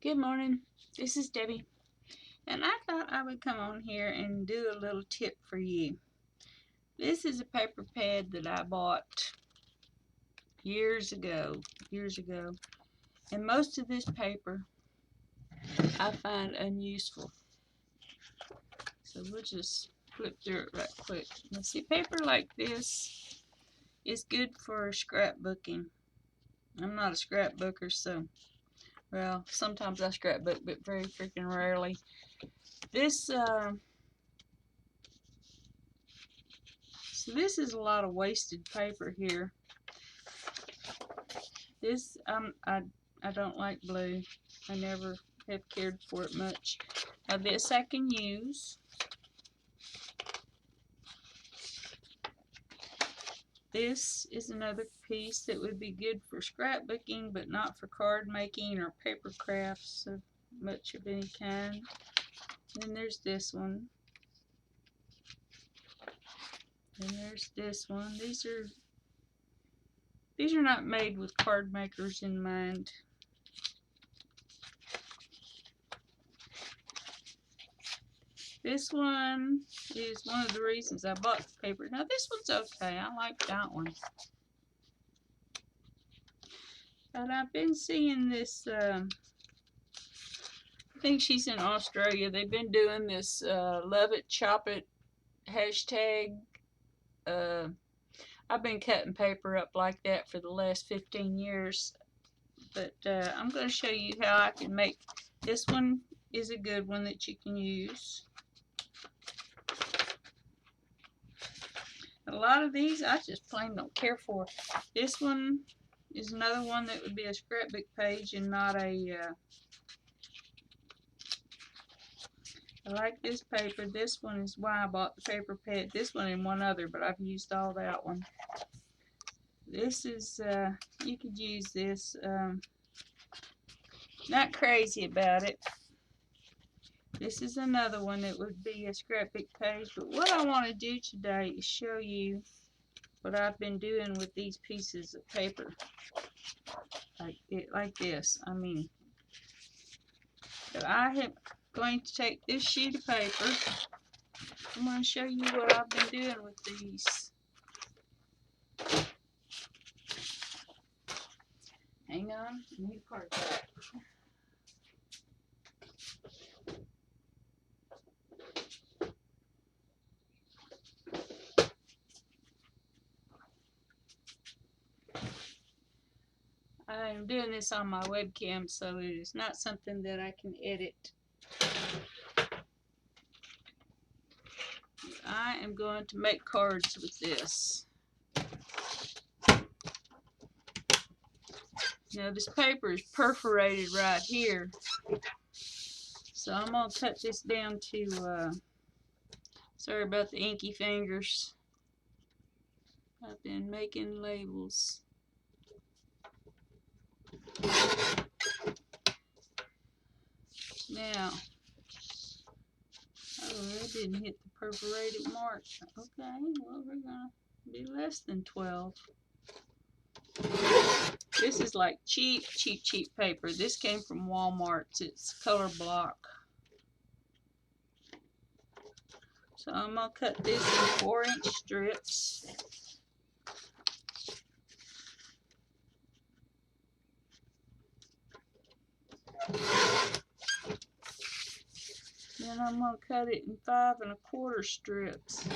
Good morning. This is Debbie, and I thought I would come on here and do a little tip for you. This is a paper pad that I bought years ago, and most of this paper I find unuseful. So we'll just flip through it right quick. Now see, paper like this is good for scrapbooking. I'm not a scrapbooker, so, well, sometimes I scrapbook, but very freaking rarely. This, So this is a lot of wasted paper here. This I don't like blue. I never have cared for it much. Now this I can use. This is another piece that would be good for scrapbooking, but not for card making or paper crafts of much of any kind. Then there's this one. And there's this one. These are not made with card makers in mind. This one is one of the reasons I bought the paper. Now this one's okay. I like that one. But I've been seeing this, I think she's in Australia. They've been doing this love it, chop it hashtag. I've been cutting paper up like that for the last 15 years. But I'm going to show you how I can make, this one is a good one that you can use. A lot of these I just plain don't care for. This one is another one that would be a scrapbook page and not a, I like this paper. This one is why I bought the paper pad. This one and one other, but I've used all that one. This is, you could use this, not crazy about it. This is another one that would be a scrapbook page, but what I want to do today is show you what I've been doing with these pieces of paper. Like this. I mean, so I am going to take this sheet of paper. I'm going to show you what I've been doing with these. Hang on, I need a card back. I'm doing this on my webcam, so it is not something that I can edit. I am going to make cards with this. Now this paper is perforated right here, so I'm going to cut this down to, sorry about the inky fingers. I've been making labels. Now, oh, that didn't hit the perforated mark. Okay, well, we're going to be less than 12. This is like cheap paper. This came from Walmart. It's color block. So I'm going to cut this in 4-inch strips. Then I'm going to cut it in 5 1/4 strips.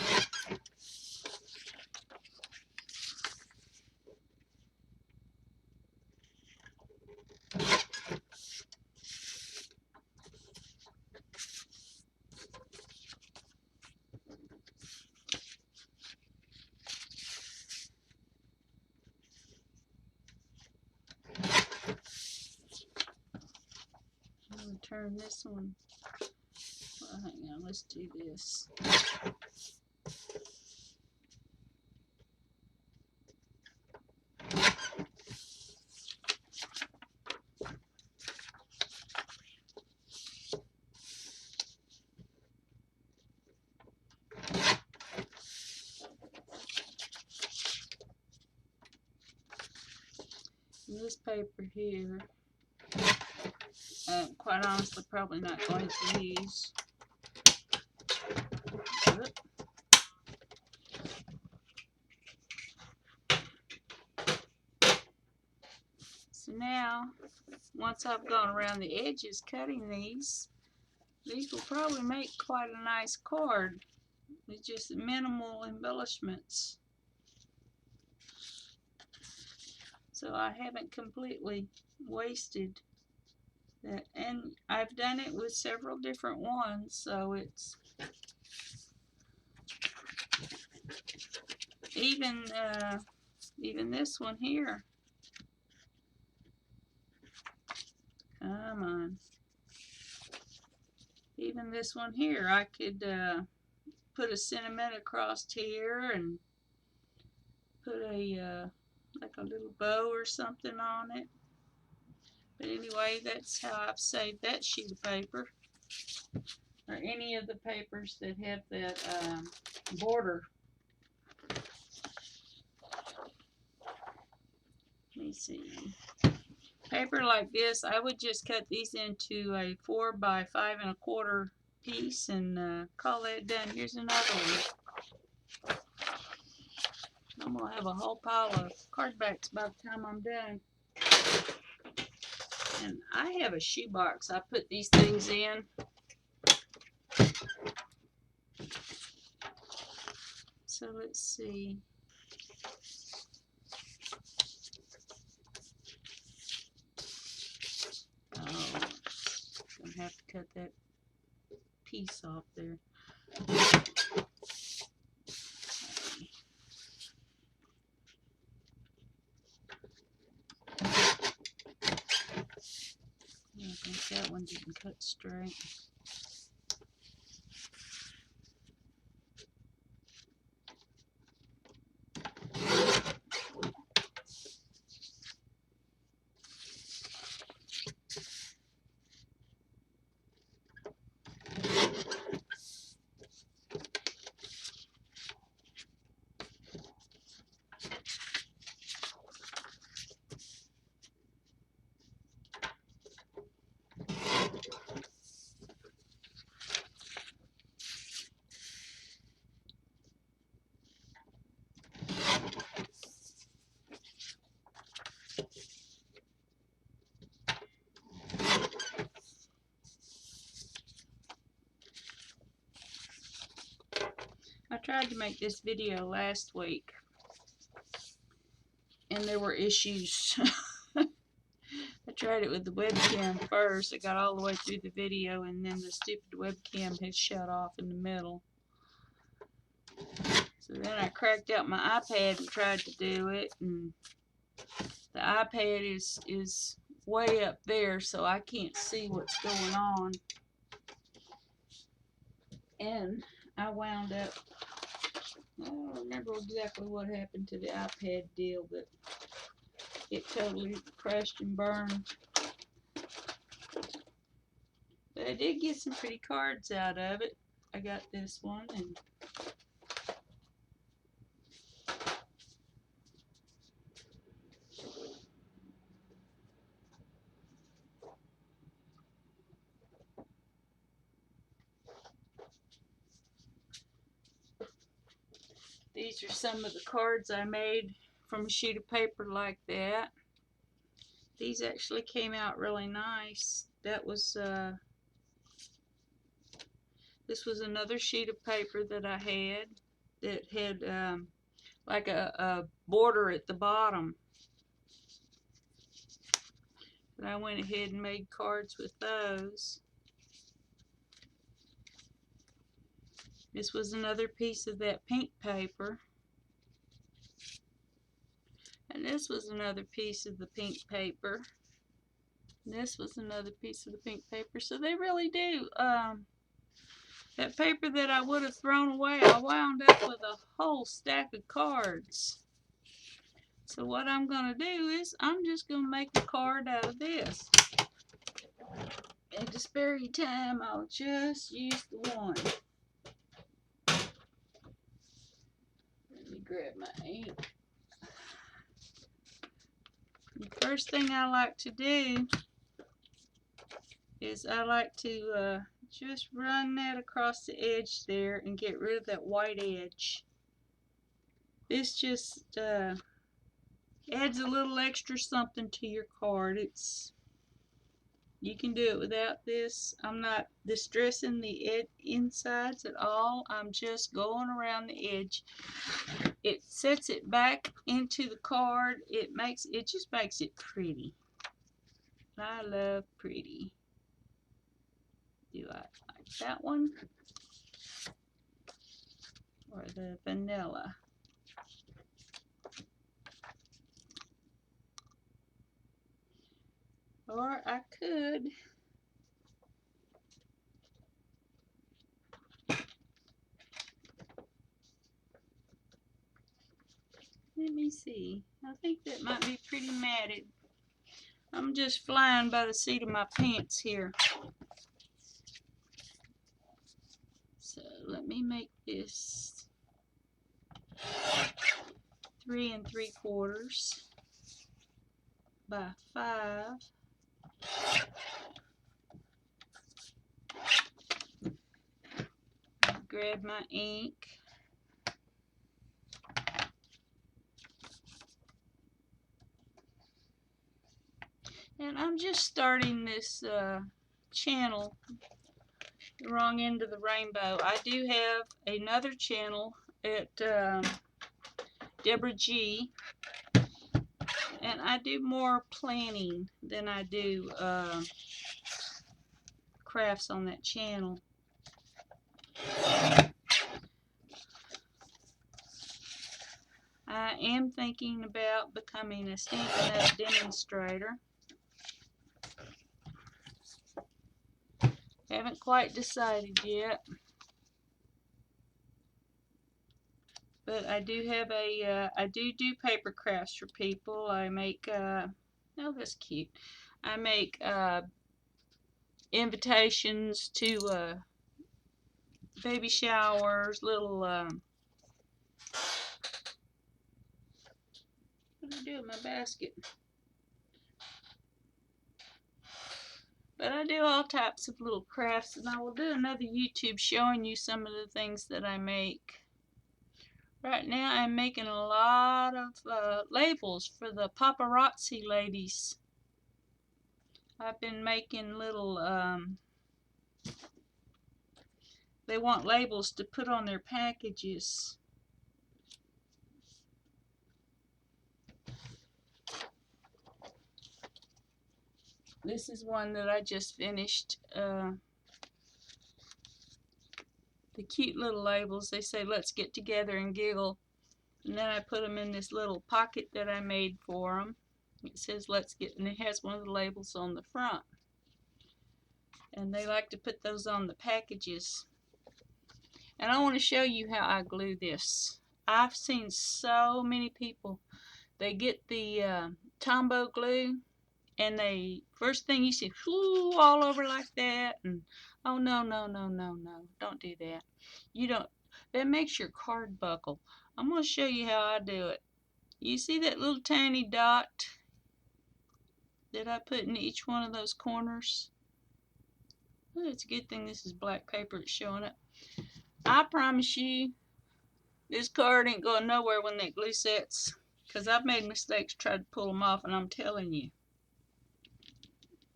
I'm going to turn this one. Well, hang on, let's do this. And this paper here quite honestly probably not going to use. So now, once I've gone around the edges cutting these will probably make quite a nice card with just minimal embellishments. So I haven't completely wasted that, and I've done it with several different ones, so it's even this one here. Come on. Even this one here, I could put a sentiment across here and put a like a little bow or something on it. But anyway, that's how I've saved that sheet of paper, or any of the papers that have that border. Let me see. Paper like this, I would just cut these into a 4 by 5 1/4 piece and call that done. Here's another one. I'm gonna have a whole pile of card backs by the time I'm done. And I have a shoebox I put these things in. So let's see. Oh, gonna have to cut that piece off there. I think that one didn't cut straight. I tried to make this video last week, and there were issues. I tried it with the webcam first. I got all the way through the video, and then the stupid webcam had shut off in the middle. So then I cracked out my iPad and tried to do it, and the iPad is way up there, so I can't see what's going on. And I wound up, I don't remember exactly what happened to the iPad deal, but it totally crashed and burned. But I did get some pretty cards out of it. I got this one, and these are some of the cards I made from a sheet of paper like that. These actually came out really nice. That was this was another sheet of paper that I had that had like a border at the bottom. And I went ahead and made cards with those. This was another piece of that pink paper. And this was another piece of the pink paper. And this was another piece of the pink paper. So they really do. That paper that I would have thrown away, I wound up with a whole stack of cards. So what I'm going to do is I'm just going to make a card out of this. And to spare you time, I'll just use the one. Let me grab my ink. The first thing I like to do is I like to just run that across the edge there and get rid of that white edge. This just adds a little extra something to your card. You can do it without this. I'm not distressing the insides at all. I'm just going around the edge. It sets it back into the card. It just makes it pretty. I love pretty. Do I like that one or the vanilla? Or I could let me see. I think that might be pretty matted. I'm just flying by the seat of my pants here. So let me make this 3 3/4 by 5. Grab my ink. And I'm just starting this channel the wrong end of the rainbow. I do have another channel at Deborah G, and I do more planning than I do crafts on that channel. I am thinking about becoming a Stampin' Up! Demonstrator. Haven't quite decided yet. But I do have I do paper crafts for people. I make, oh, that's cute. I make invitations to baby showers, little, what do I do with my basket? But I do all types of little crafts, and I will do another YouTube showing you some of the things that I make. Right now I'm making a lot of labels for the paparazzi ladies. I've been making little, they want labels to put on their packages. This is one that I just finished. The cute little labels, they say let's get together and giggle. And then I put them in this little pocket that I made for them. It says let's get, and it has one of the labels on the front. And they like to put those on the packages. And I want to show you how I glue this. I've seen so many people, they get the Tombow glue, and they, first thing you see, whoo, all over like that, and oh no, no, no, no, no, don't do that. You don't, that makes your card buckle. I'm going to show you how I do it. You see that little tiny dot that I put in each one of those corners? Well, it's a good thing this is black paper that's showing up. I promise you, this card ain't going nowhere when that glue sets, because I've made mistakes trying to pull them off, and I'm telling you.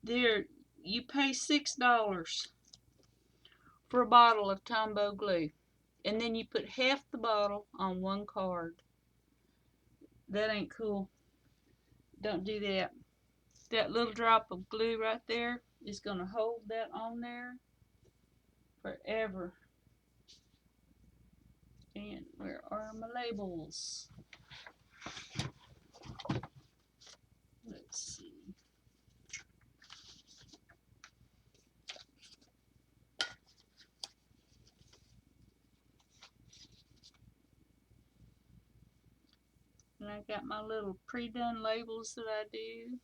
You pay $6 for a bottle of Tombow glue, and then you put half the bottle on one card. That ain't cool. Don't do that. That little drop of glue right there is going to hold that on there forever. And where are my labels? Let's see. And I got my little pre-done labels that I do.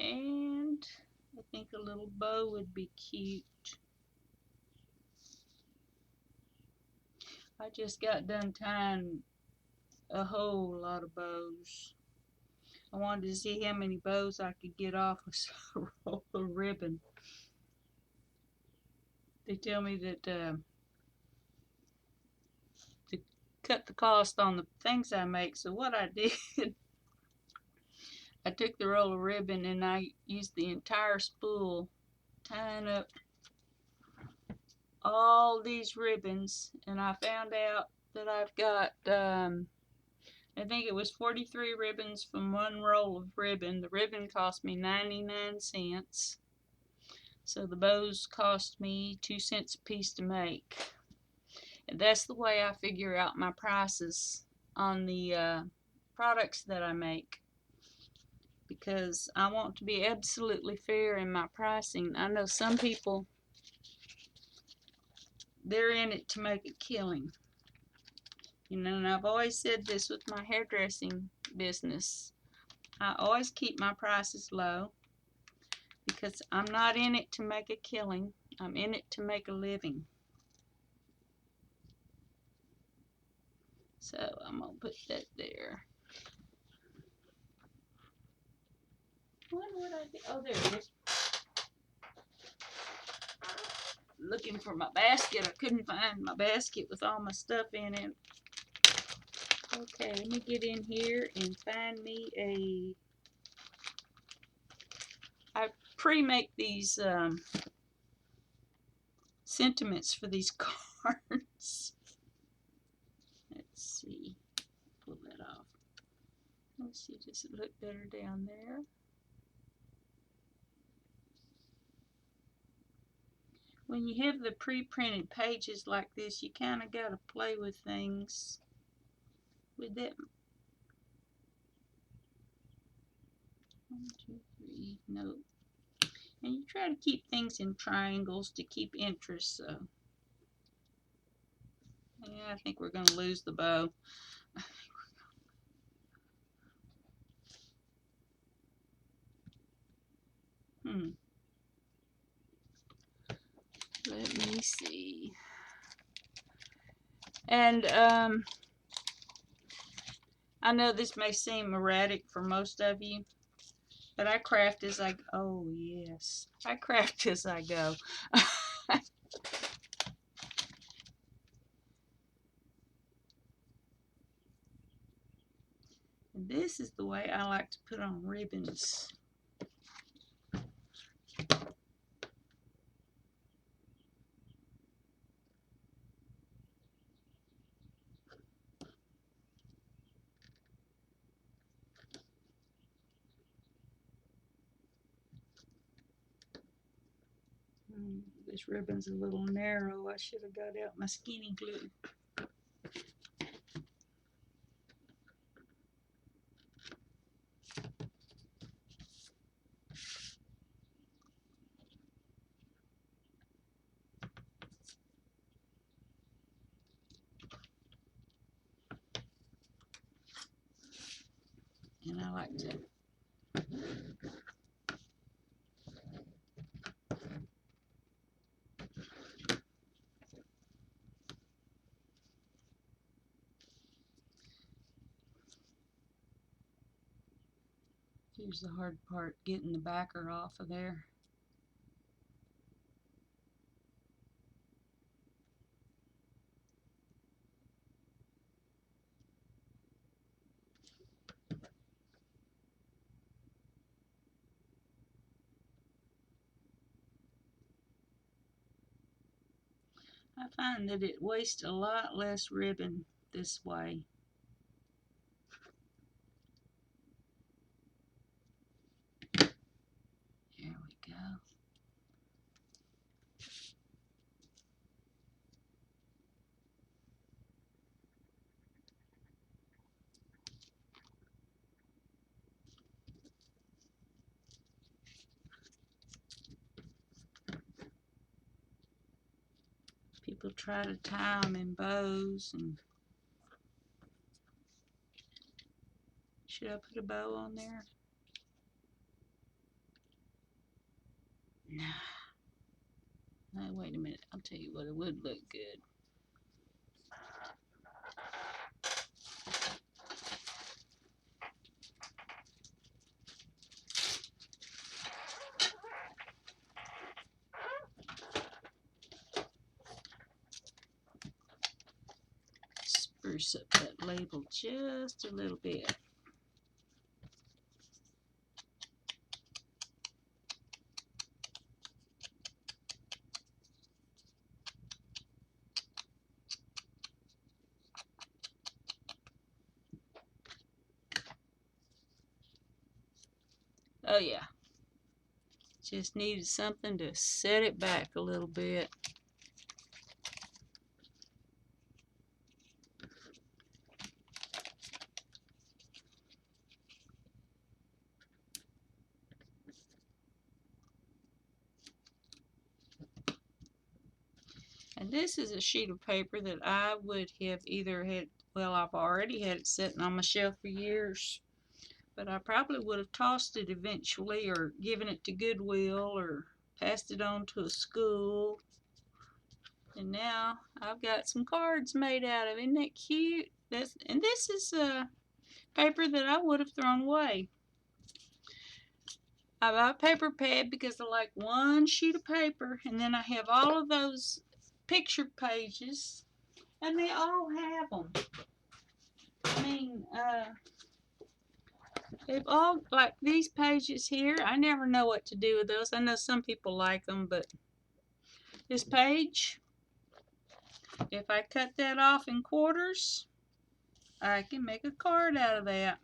And I think a little bow would be cute. I just got done tying a whole lot of bows. I wanted to see how many bows I could get off with a roll of ribbon. They tell me that to cut the cost on the things I make, so what I did, I took the roll of ribbon and I used the entire spool, tying up all these ribbons, and I found out that I've got I think it was 43 ribbons from one roll of ribbon. The ribbon cost me 99 cents. So the bows cost me 2 cents a piece to make. And that's the way I figure out my prices on the products that I make, because I want to be absolutely fair in my pricing. I know some people, they're in it to make a killing. You know, and I've always said this with my hairdressing business. I always keep my prices low because I'm not in it to make a killing. I'm in it to make a living. So I'm going to put that there. When would I be? Oh, there it is. Looking for my basket. I couldn't find my basket with all my stuff in it. Okay, let me get in here and find me a... I pre-make these sentiments for these cards. Let's see. Pull that off. Let's see, does it look better down there? When you have the pre-printed pages like this, you kind of got to play with things with that. 1, 2, 3, no. And you try to keep things in triangles to keep interest, so. Yeah, I think we're going to lose the bow. Let me see. And I know this may seem erratic for most of you, but I craft as I go. Oh yes, I craft as I go. And this is the way I like to put on ribbons. This ribbon's a little narrow. I should have got out my skinny glue. And I like to here's the hard part, getting the backer off of there. I find that it wastes a lot less ribbon this way. Here we go. People try to tie them in bows, and should I put a bow on there? Nah. No, wait a minute. I'll tell you what, it would look good. spruce up that label just a little bit. Oh yeah, just needed something to set it back a little bit. And this is a sheet of paper that I would have either had, well, I've already had it sitting on my shelf for years, but I probably would have tossed it eventually or given it to Goodwill or passed it on to a school. And now I've got some cards made out of it. Isn't that cute? And this is paper that I would have thrown away. I buy a paper pad because I like one sheet of paper, and then I have all of those picture pages, and they all have them. I mean, they've all, like these pages here, I never know what to do with those. I know some people like them, but this page, if I cut that off in quarters, I can make a card out of that.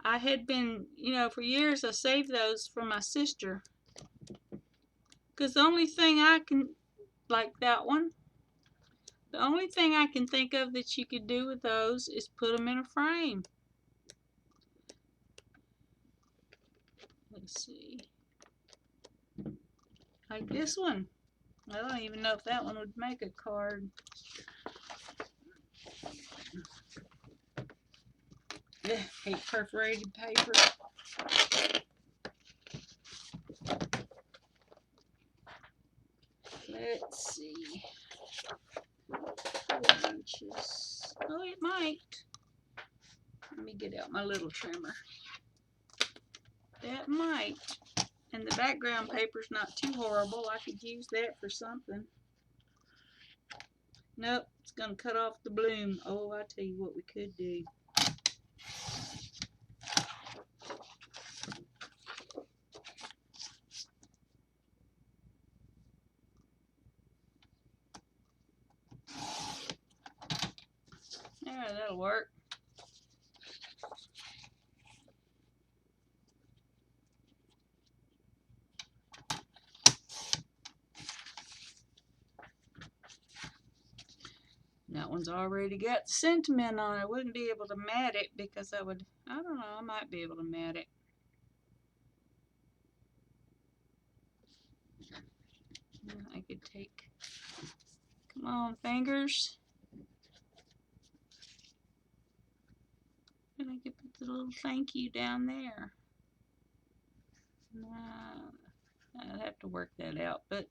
I had been, for years I saved those for my sister. Because the only thing I can, like that one, the only thing I can think of that you could do with those is put them in a frame. Let's see. Like this one. I don't even know if that one would make a card. Ugh, hate perforated paper. Let's see. 4 inches. Oh, it might. Let me get out my little trimmer. That might. And the background paper's not too horrible. I could use that for something. Nope, it's gonna cut off the bloom. Oh, I tell you what we could do. Yeah, that'll work. That one's already got sentiment on it. I wouldn't be able to mat it because I don't know, I might be able to mat it. I could take, come on, fingers. And I could put the little thank you down there. I'd have to work that out, but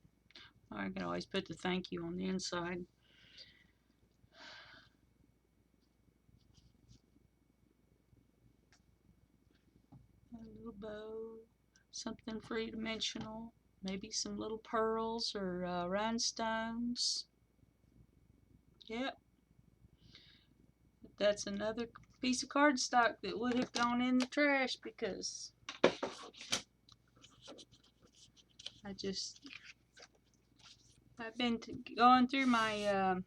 I can always put the thank you on the inside. A little bow, something three-dimensional, maybe some little pearls or rhinestones. Yep. But that's another piece of cardstock that would have gone in the trash because I've been going through my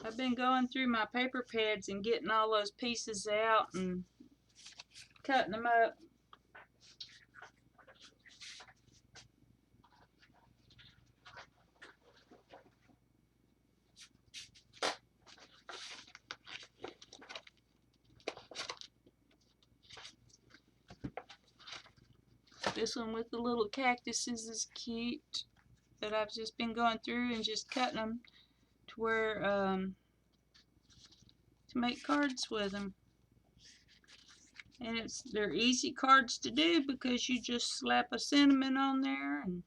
I've been going through my paper pads and getting all those pieces out and cutting them up. This one with the little cactuses is cute, but I've just been going through and just cutting them to where to make cards with them. And they're easy cards to do because you just slap a sentiment on there and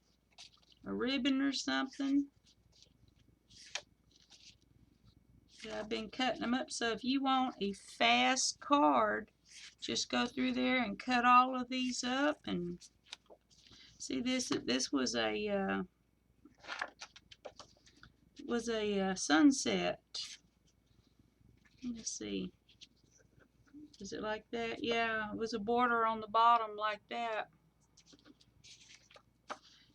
a ribbon or something. But I've been cutting them up, so if you want a fast card, just go through there and cut all of these up. And see, this was a was a sunset. Let's see. Is it like that? Yeah, it was a border on the bottom like that.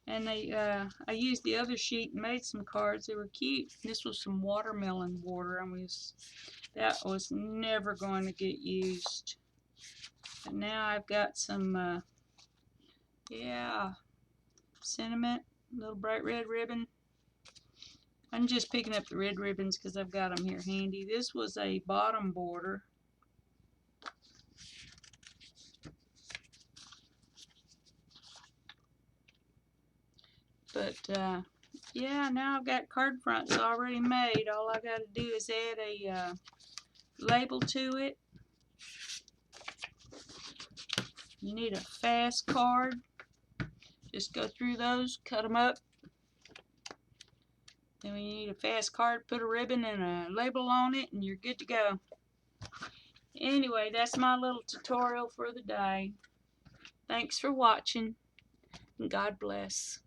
And I used the other sheet and made some cards. They were cute. This was some watermelon border. That was never going to get used. But now I've got some, yeah, sentiment, little bright red ribbon. I'm just picking up the red ribbons because I've got them here handy. This was a bottom border. But yeah, now I've got card fronts already made. All I got to do is add a label to it. You need a fast card. Just go through those, cut them up. Then when you need a fast card, put a ribbon and a label on it, and you're good to go. Anyway, that's my little tutorial for the day. Thanks for watching, and God bless.